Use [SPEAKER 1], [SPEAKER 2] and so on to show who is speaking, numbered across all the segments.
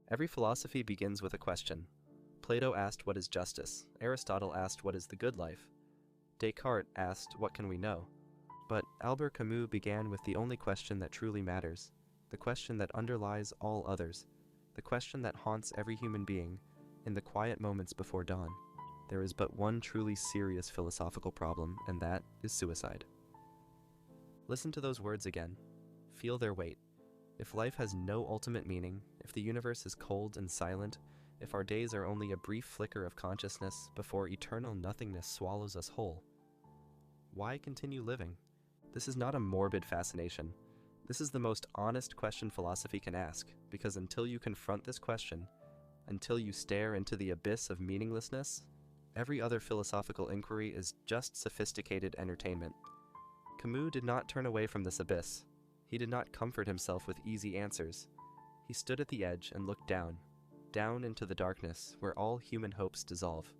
[SPEAKER 1] Every philosophy begins with a question. Plato asked, "What is justice?" Aristotle asked, "What is the good life?" Descartes asked, "What can we know?" But Albert Camus began with the only question that truly matters, the question that underlies all others, the question that haunts every human being in the quiet moments before dawn. There is but one truly serious philosophical problem, and that is suicide. Listen to those words again. Feel their weight. If life has no ultimate meaning, if the universe is cold and silent, if our days are only a brief flicker of consciousness before eternal nothingness swallows us whole, why continue living? This is not a morbid fascination. This is the most honest question philosophy can ask, because until you confront this question, until you stare into the abyss of meaninglessness, every other philosophical inquiry is just sophisticated entertainment. Camus did not turn away from this abyss. He did not comfort himself with easy answers. He stood at the edge and looked down into the darkness where all human hopes dissolve.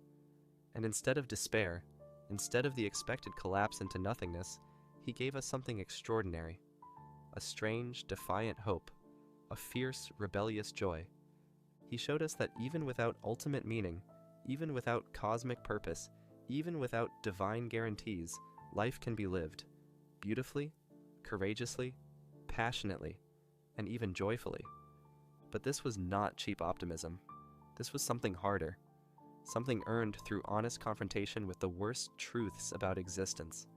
[SPEAKER 1] And instead of despair, instead of the expected collapse into nothingness, he gave us something extraordinary. A strange, defiant hope, a fierce, rebellious joy. He showed us that even without ultimate meaning, even without cosmic purpose, even without divine guarantees, life can be lived beautifully, courageously, passionately, and even joyfully. But this was not cheap optimism. This was something harder, something earned through honest confrontation with the worst truths about existence.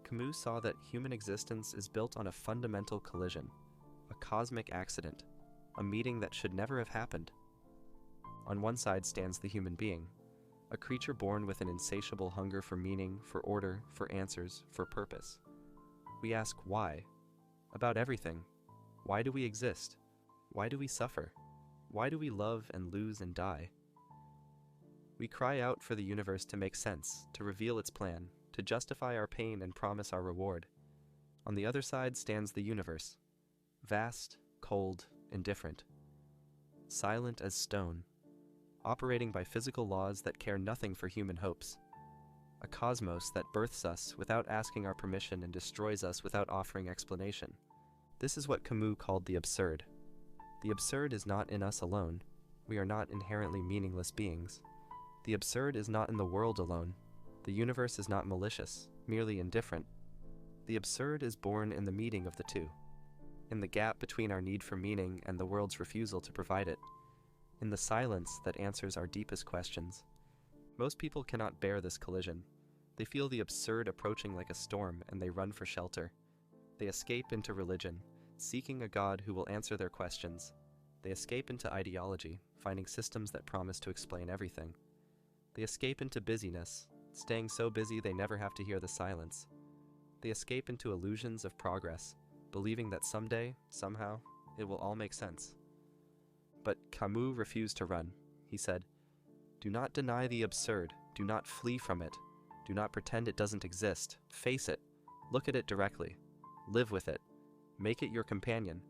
[SPEAKER 1] Camus saw that human existence is built on a fundamental collision, a cosmic accident, a meeting that should never have happened. On one side stands the human being, a creature born with an insatiable hunger for meaning, for order, for answers, for purpose. We ask why, about everything. Why do we exist? Why do we suffer? Why do we love and lose and die? We cry out for the universe to make sense, to reveal its plan, to justify our pain and promise our reward. On the other side stands the universe, vast, cold, indifferent, silent as stone, operating by physical laws that care nothing for human hopes, a cosmos that births us without asking our permission and destroys us without offering explanation. This is what Camus called the absurd. The absurd is not in us alone. We are not inherently meaningless beings. The absurd is not in the world alone. The universe is not malicious, merely indifferent. The absurd is born in the meeting of the two, in the gap between our need for meaning and the world's refusal to provide it, in the silence that answers our deepest questions. Most people cannot bear this collision. They feel the absurd approaching like a storm, and they run for shelter. They escape into religion, seeking a God who will answer their questions. They escape into ideology, finding systems that promise to explain everything. They escape into busyness, staying so busy they never have to hear the silence. They escape into illusions of progress, believing that someday, somehow, it will all make sense. But Camus refused to run. He said, "Do not deny the absurd. Do not flee from it. Do not pretend it doesn't exist. Face it. Look at it directly. Live with it. Make it your companion.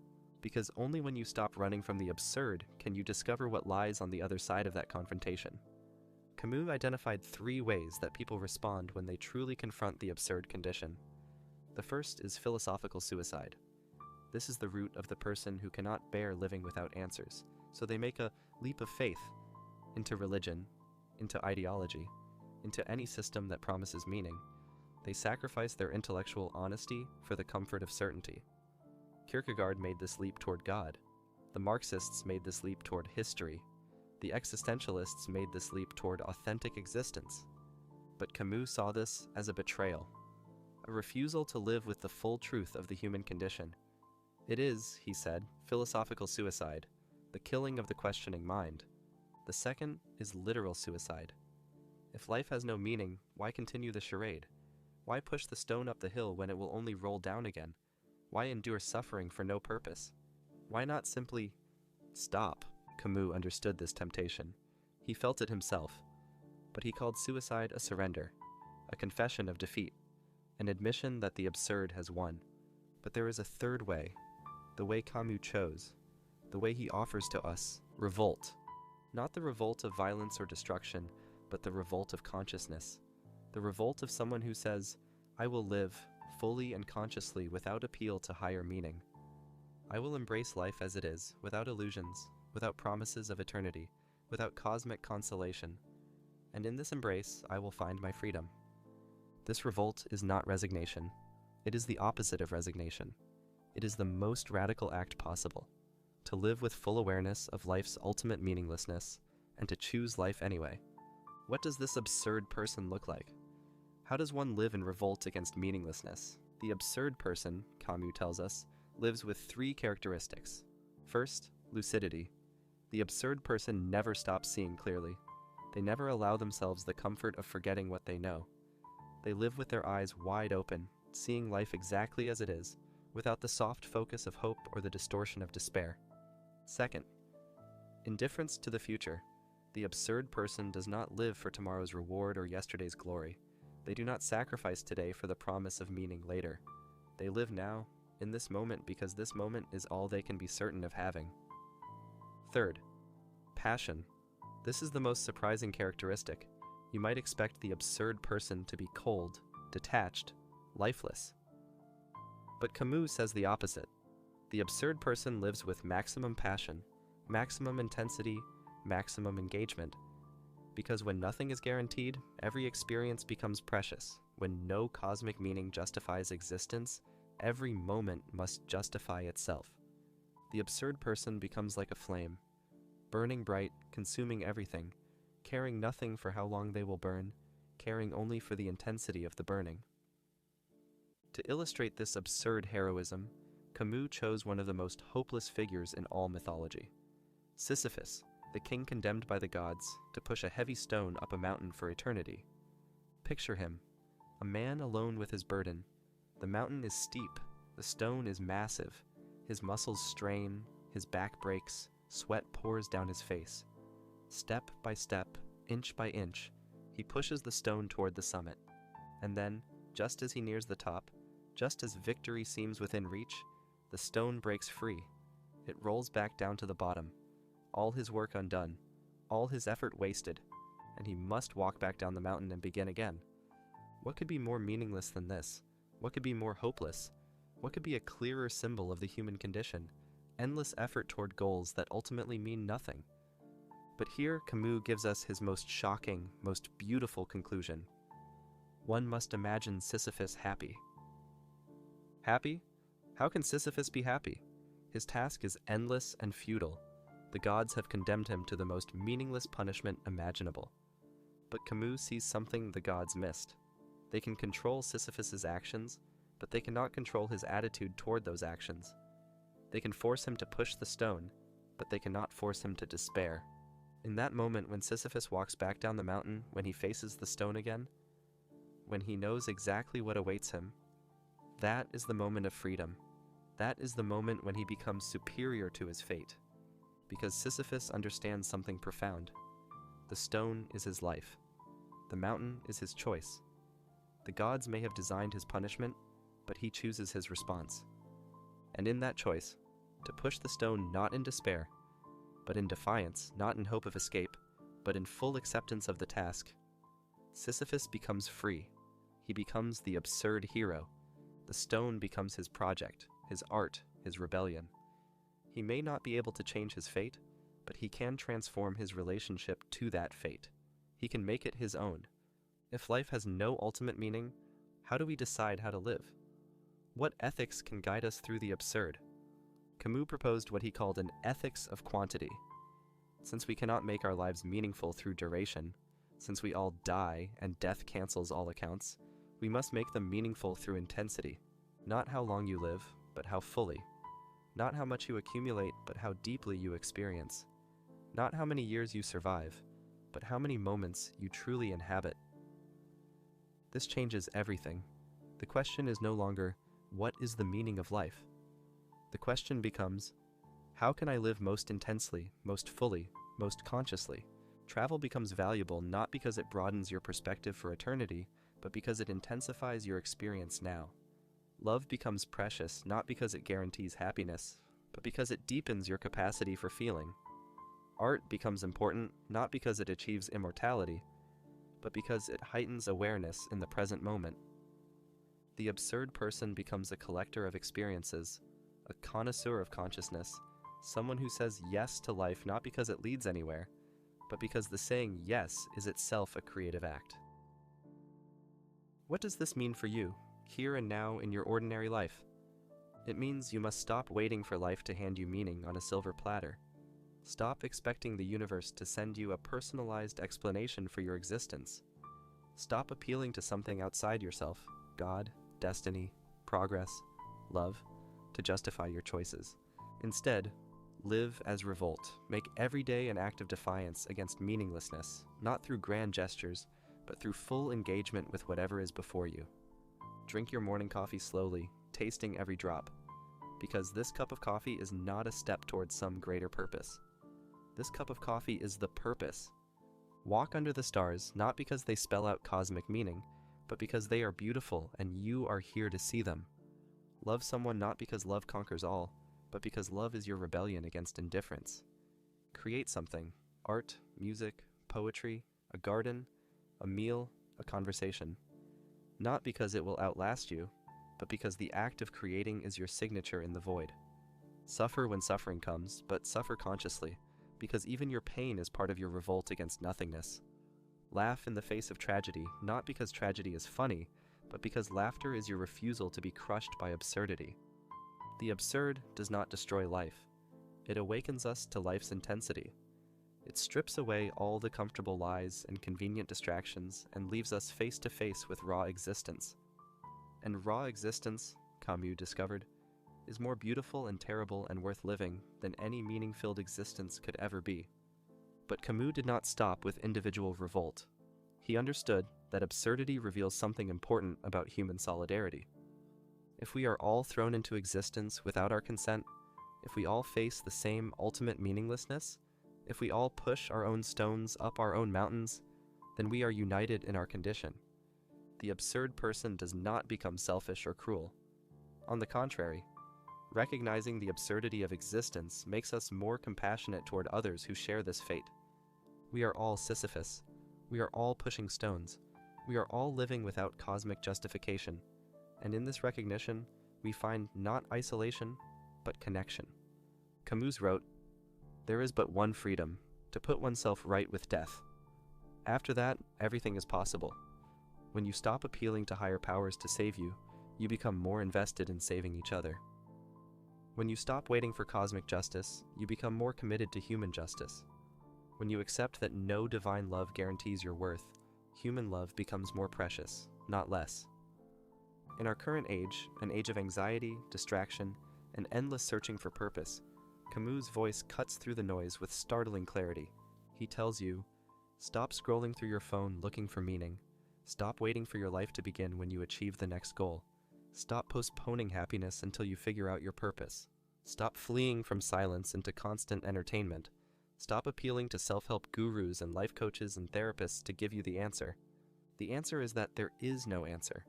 [SPEAKER 1] Because only when you stop running from the absurd can you discover what lies on the other side of that confrontation." Camus identified 3 ways that people respond when they truly confront the absurd condition. The first is philosophical suicide. This is the root of the person who cannot bear living without answers, so they make a leap of faith into religion, into ideology, into any system that promises meaning. They sacrifice their intellectual honesty for the comfort of certainty. Kierkegaard made this leap toward God. The Marxists made this leap toward history. The existentialists made this leap toward authentic existence. But Camus saw this as a betrayal, a refusal to live with the full truth of the human condition. It is, he said, philosophical suicide, the killing of the questioning mind. The second is literal suicide. If life has no meaning, why continue the charade? Why push the stone up the hill when it will only roll down again? Why endure suffering for no purpose? Why not simply stop? Camus understood this temptation. He felt it himself. But he called suicide a surrender, a confession of defeat, an admission that the absurd has won. But there is a third way, the way Camus chose, the way he offers to us, revolt. Not the revolt of violence or destruction, but the revolt of consciousness. The revolt of someone who says, "I will live fully and consciously without appeal to higher meaning. I will embrace life as it is, without illusions, without promises of eternity, without cosmic consolation. And in this embrace, I will find my freedom. This revolt is not resignation. It is the opposite of resignation. It is the most radical act possible, to live with full awareness of life's ultimate meaninglessness, and to choose life anyway. What does this absurd person look like? How does one live in revolt against meaninglessness? The absurd person, Camus tells us, lives with 3 characteristics. First, lucidity. The absurd person never stops seeing clearly. They never allow themselves the comfort of forgetting what they know. They live with their eyes wide open, seeing life exactly as it is, without the soft focus of hope or the distortion of despair. Second, indifference to the future. The absurd person does not live for tomorrow's reward or yesterday's glory. They do not sacrifice today for the promise of meaning later. They live now, in this moment, because this moment is all they can be certain of having. Third, passion. This is the most surprising characteristic. You might expect the absurd person to be cold, detached, lifeless. But Camus says the opposite. The absurd person lives with maximum passion, maximum intensity, maximum engagement. Because when nothing is guaranteed, every experience becomes precious. When no cosmic meaning justifies existence, every moment must justify itself. The absurd person becomes like a flame, burning bright, consuming everything, caring nothing for how long they will burn, caring only for the intensity of the burning. To illustrate this absurd heroism, Camus chose one of the most hopeless figures in all mythology. Sisyphus, the king condemned by the gods to push a heavy stone up a mountain for eternity. Picture him, a man alone with his burden. The mountain is steep, the stone is massive, his muscles strain, his back breaks, sweat pours down his face. Step by step, inch by inch, he pushes the stone toward the summit. And then, just as he nears the top, just as victory seems within reach, the stone breaks free. It rolls back down to the bottom, all his work undone, all his effort wasted, and he must walk back down the mountain and begin again. What could be more meaningless than this? What could be more hopeless? What could be a clearer symbol of the human condition? Endless effort toward goals that ultimately mean nothing. But here Camus gives us his most shocking, most beautiful conclusion. One must imagine Sisyphus happy. Happy? How can Sisyphus be happy? His task is endless and futile. The gods have condemned him to the most meaningless punishment imaginable. But Camus sees something the gods missed. They can control Sisyphus's actions, but they cannot control his attitude toward those actions. They can force him to push the stone, but they cannot force him to despair. In that moment when Sisyphus walks back down the mountain, when he faces the stone again, when he knows exactly what awaits him, that is the moment of freedom. That is the moment when he becomes superior to his fate. Because Sisyphus understands something profound. The stone is his life. The mountain is his choice. The gods may have designed his punishment, but he chooses his response. And in that choice, to push the stone not in despair, but in defiance, not in hope of escape, but in full acceptance of the task, Sisyphus becomes free. He becomes the absurd hero. The stone becomes his project, his art, his rebellion. He may not be able to change his fate, but he can transform his relationship to that fate. He can make it his own. If life has no ultimate meaning, how do we decide how to live? What ethics can guide us through the absurd? Camus proposed what he called an ethics of quantity. Since we cannot make our lives meaningful through duration, since we all die and death cancels all accounts, we must make them meaningful through intensity. Not how long you live, but how fully. Not how much you accumulate, but how deeply you experience. Not how many years you survive, but how many moments you truly inhabit. This changes everything. The question is no longer, what is the meaning of life? The question becomes, how can I live most intensely, most fully, most consciously? Travel becomes valuable not because it broadens your perspective for eternity, but because it intensifies your experience now. Love becomes precious not because it guarantees happiness, but because it deepens your capacity for feeling. Art becomes important not because it achieves immortality, but because it heightens awareness in the present moment. The absurd person becomes a collector of experiences, a connoisseur of consciousness, Someone who says yes to life not because it leads anywhere, but because the saying yes is itself a creative act. What does this mean for you, here and now in your ordinary life? It means you must stop waiting for life to hand you meaning on a silver platter. Stop expecting the universe to send you a personalized explanation for your existence. Stop appealing to something outside yourself, God, destiny, progress, love, to justify your choices. Instead, live as revolt. Make every day an act of defiance against meaninglessness, not through grand gestures, but through full engagement with whatever is before you. Drink your morning coffee slowly, tasting every drop, because this cup of coffee is not a step towards some greater purpose. This cup of coffee is the purpose. Walk under the stars not because they spell out cosmic meaning, but because they are beautiful and you are here to see them. Love someone not because love conquers all, but because love is your rebellion against indifference. Create something: art, music, poetry, a garden, a meal, a conversation. Not because it will outlast you, but because the act of creating is your signature in the void. Suffer when suffering comes, but suffer consciously, because even your pain is part of your revolt against nothingness. Laugh in the face of tragedy, not because tragedy is funny, but because laughter is your refusal to be crushed by absurdity. The absurd does not destroy life. It awakens us to life's intensity. It strips away all the comfortable lies and convenient distractions and leaves us face to face with raw existence. And raw existence, Camus discovered, is more beautiful and terrible and worth living than any meaning-filled existence could ever be. But Camus did not stop with individual revolt. He understood that absurdity reveals something important about human solidarity. If we are all thrown into existence without our consent, if we all face the same ultimate meaninglessness, if we all push our own stones up our own mountains, then we are united in our condition. The absurd person does not become selfish or cruel. On the contrary, recognizing the absurdity of existence makes us more compassionate toward others who share this fate. We are all Sisyphus. We are all pushing stones. We are all living without cosmic justification. And in this recognition, we find not isolation, but connection. Camus wrote, "There is but one freedom, to put oneself right with death. After that, everything is possible. When you stop appealing to higher powers to save you, you become more invested in saving each other. When you stop waiting for cosmic justice, you become more committed to human justice. When you accept that no divine love guarantees your worth, human love becomes more precious, not less." In our current age, an age of anxiety, distraction, and endless searching for purpose, Camus' voice cuts through the noise with startling clarity. He tells you, stop scrolling through your phone looking for meaning. Stop waiting for your life to begin when you achieve the next goal. Stop postponing happiness until you figure out your purpose. Stop fleeing from silence into constant entertainment. Stop appealing to self-help gurus and life coaches and therapists to give you the answer. The answer is that there is no answer.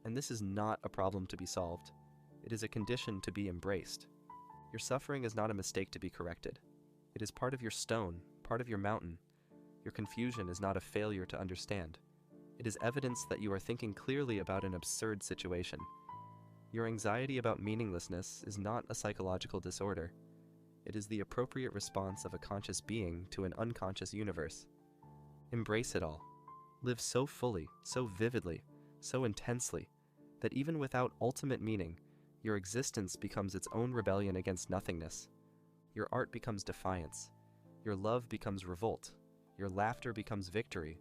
[SPEAKER 1] And this is not a problem to be solved. It is a condition to be embraced. Your suffering is not a mistake to be corrected. It is part of your stone, part of your mountain. Your confusion is not a failure to understand. It is evidence that you are thinking clearly about an absurd situation. Your anxiety about meaninglessness is not a psychological disorder. It is the appropriate response of a conscious being to an unconscious universe. Embrace it all. Live so fully, so vividly, so intensely, that even without ultimate meaning, your existence becomes its own rebellion against nothingness. Your art becomes defiance. Your love becomes revolt. Your laughter becomes victory.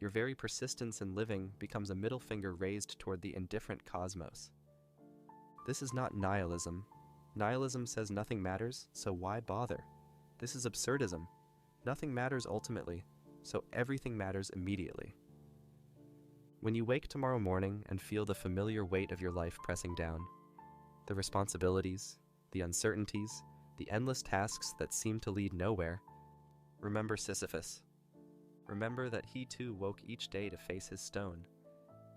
[SPEAKER 1] Your very persistence in living becomes a middle finger raised toward the indifferent cosmos. This is not nihilism. Nihilism says nothing matters, so why bother? This is absurdism. Nothing matters ultimately, so everything matters immediately. When you wake tomorrow morning and feel the familiar weight of your life pressing down, the responsibilities, the uncertainties, the endless tasks that seem to lead nowhere, remember Sisyphus. Remember that he too woke each day to face his stone.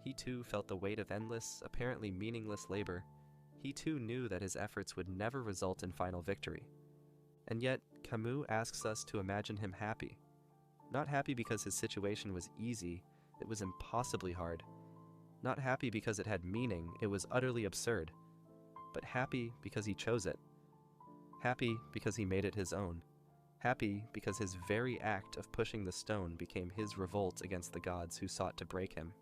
[SPEAKER 1] He too felt the weight of endless, apparently meaningless labor. He too knew that his efforts would never result in final victory. And yet, Camus asks us to imagine him happy. Not happy because his situation was easy, it was impossibly hard. Not happy because it had meaning, it was utterly absurd. But happy because he chose it. Happy because he made it his own. Happy because his very act of pushing the stone became his revolt against the gods who sought to break him.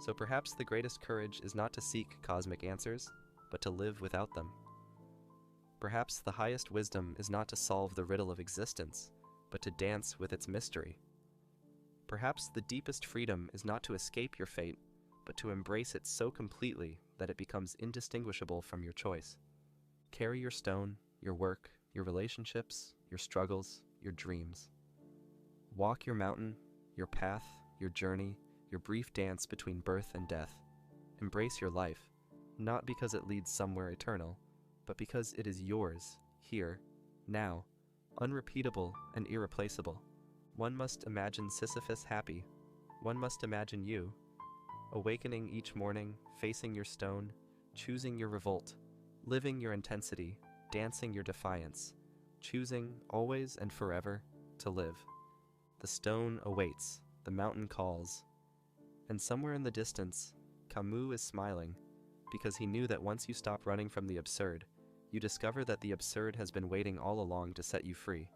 [SPEAKER 1] So perhaps the greatest courage is not to seek cosmic answers, but to live without them. Perhaps the highest wisdom is not to solve the riddle of existence, but to dance with its mystery. Perhaps the deepest freedom is not to escape your fate, but to embrace it so completely that it becomes indistinguishable from your choice. Carry your stone, your work, your relationships, your struggles, your dreams. Walk your mountain, your path, your journey, your brief dance between birth and death. Embrace your life, not because it leads somewhere eternal, but because it is yours, here, now, unrepeatable and irreplaceable. One must imagine Sisyphus happy. One must imagine you, awakening each morning, facing your stone, choosing your revolt, living your intensity, dancing your defiance, choosing, always and forever, to live. The stone awaits, the mountain calls. And somewhere in the distance, Camus is smiling, because he knew that once you stop running from the absurd, you discover that the absurd has been waiting all along to set you free.